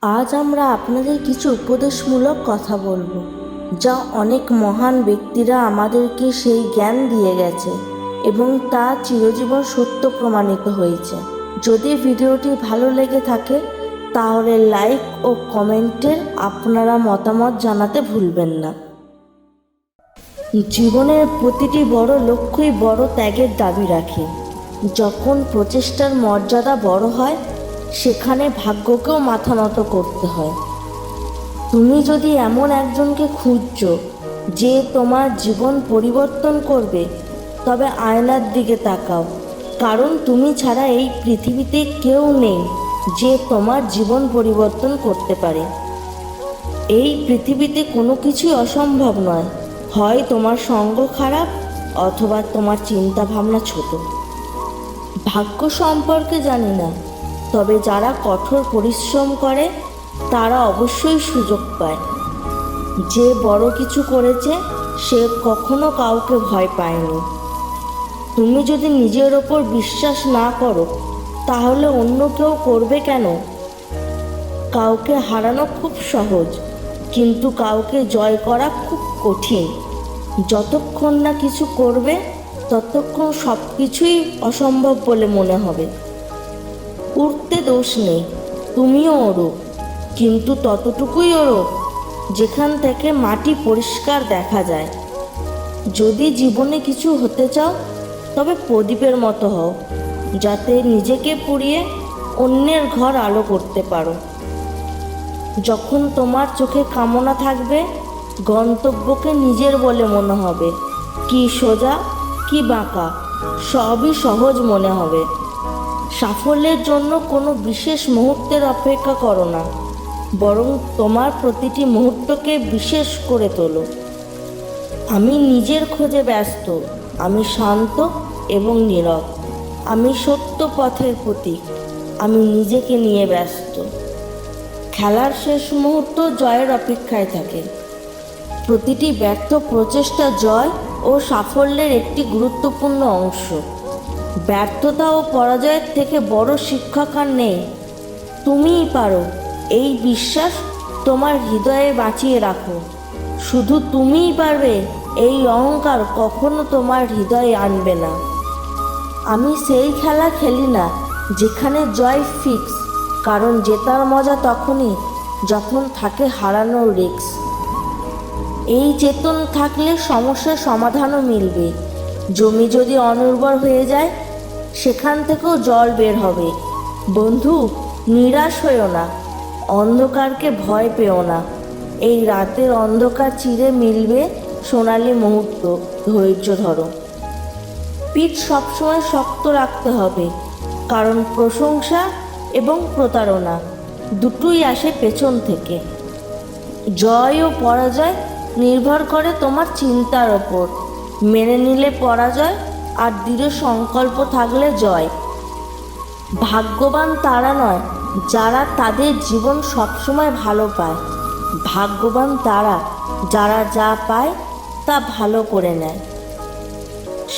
আজ আমরা আপনাদের কিছু উপদেশমূলক কথা বলবো, যা অনেক মহান ব্যক্তিরা আমাদেরকে সেই জ্ঞান দিয়ে গেছে এবং তা চিরজীবন সত্য প্রমাণিত হয়েছে। যদি ভিডিওটি ভালো লেগে থাকে তাহলে লাইক ও কমেন্টে আপনারা মতামত জানাতে ভুলবেন না। জীবনের প্রতিটি বড় লক্ষ্যই বড় ত্যাগের দাবি রাখে। যখন প্রচেষ্টার মর্যাদা বড় হয় সেখানে ভাগ্যকেও মাথা নত করতে হয়। তুমি যদি এমন একজনকে খুঁজছো যে তোমার জীবন পরিবর্তন করবে, তবে আয়নার দিকে তাকাও, কারণ তুমি ছাড়া এই পৃথিবীতে কেউ নেই যে তোমার জীবন পরিবর্তন করতে পারে। এই পৃথিবীতে কোনো কিছুই অসম্ভব নয়। হয় তোমার সঙ্গ খারাপ অথবা তোমার চিন্তা ভাবনা ছোট। ভাগ্য সম্পর্কে জানি না, তবে যারা কঠোর পরিশ্রম করে তারা অবশ্যই সুযোগ পায়। যে বড় কিছু করেছে সে কখনো কাউকে ভয় পায়নি। তুমি যদি নিজের ওপর বিশ্বাস না করো তাহলে অন্য কেউ করবে কেন? কাউকে হারানো খুব সহজ, কিন্তু কাউকে জয় করা খুব কঠিন। যতক্ষণ না কিছু করবে ততক্ষণ সব কিছুই অসম্ভব বলে মনে হবে। উঠতে দোষ নেই, তুমিও ওড়ো, কিন্তু ততটুকুই ওড়ো যেখান থেকে মাটি পরিষ্কার দেখা যায়। যদি জীবনে কিছু হতে চাও তবে প্রদীপের মতো হও, যাতে নিজেকে পুড়িয়ে অন্যের ঘর আলো করতে পারো। যখন তোমার চোখে কামনা থাকবে গন্তব্যকে নিজের বলে মনে হবে। কি সোজা কি বাঁকা সবই সহজ মনে হবে। সাফল্যের জন্য কোনো বিশেষ মুহূর্তের অপেক্ষা করো না, বরং তোমার প্রতিটি মুহূর্তকে বিশেষ করে তোলো। আমি নিজের খোঁজে ব্যস্ত, আমি শান্ত এবং নীরব, আমি সত্য পথের প্রতীক, আমি নিজেকে নিয়ে ব্যস্ত। খেলার শেষ মুহূর্ত জয়ের অপেক্ষায় থাকে। প্রতিটি ব্যর্থ প্রচেষ্টা জয় ও সাফল্যের একটি গুরুত্বপূর্ণ অংশ। ব্যর্থতা ও পরাজয়ের থেকে বড় শিক্ষক আর নেই। তুমিই পারো, এই বিশ্বাস তোমার হৃদয়ে বাঁচিয়ে রাখো। শুধু তুমিই পারবে, এই অহংকার কখনো তোমার হৃদয়ে আনবে না। আমি সেই খেলা খেলি না যেখানে জয় ফিক্স, কারণ জেতার মজা তখনই যখন থাকে হারানোর রিস্ক। এই চেতন থাকলে সমস্যার সমাধানও মিলবে। জমি যদি অনুর্বর হয়ে যায় সেখান থেকেও জল বের হবে। বন্ধু, নিরাশ হইও না, অন্ধকারকে ভয় পেও না। এই রাতের অন্ধকার চিরে মিলবে সোনালি মুহূর্ত। ধৈর্য ধরো। পিঠ সবসময় শক্ত রাখতে হবে, কারণ প্রশংসা এবং প্রতারণা দুটোই আসে পেছন থেকে। জয় ও পরাজয় নির্ভর করে তোমার চিন্তার ওপর। মেনে নিলে পরাজয়, আর দৃঢ় সংকল্প থাকলে জয়। ভাগ্যবান তারা নয় যারা তাদের জীবন সবসময় ভালো পায়, ভাগ্যবান তারা যারা যা পায় তা ভালো করে নেয়।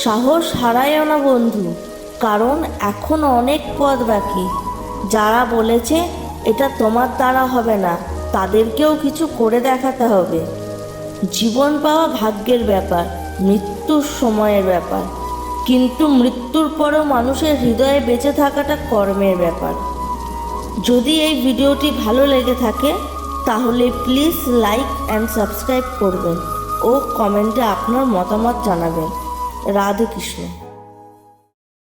সাহস হারায়ও না বন্ধু, কারণ এখনো অনেক পথ বাকি। যারা বলেছে এটা তোমার দ্বারা হবে না, তাদেরকেও কিছু করে দেখাতে হবে। জীবন পাওয়া ভাগ্যের ব্যাপার, মৃত্যুর সময়ের ব্যাপার, কিন্তু মৃত্যুর পরেও মানুষের হৃদয়ে বেঁচে থাকাটা কর্মের ব্যাপার। যদি এই ভিডিওটি ভালো লেগে থাকে তাহলে প্লিজ লাইক অ্যান্ড সাবস্ক্রাইব করবেন ও কমেন্টে আপনার মতামত জানাবেন। রাধে কৃষ্ণ।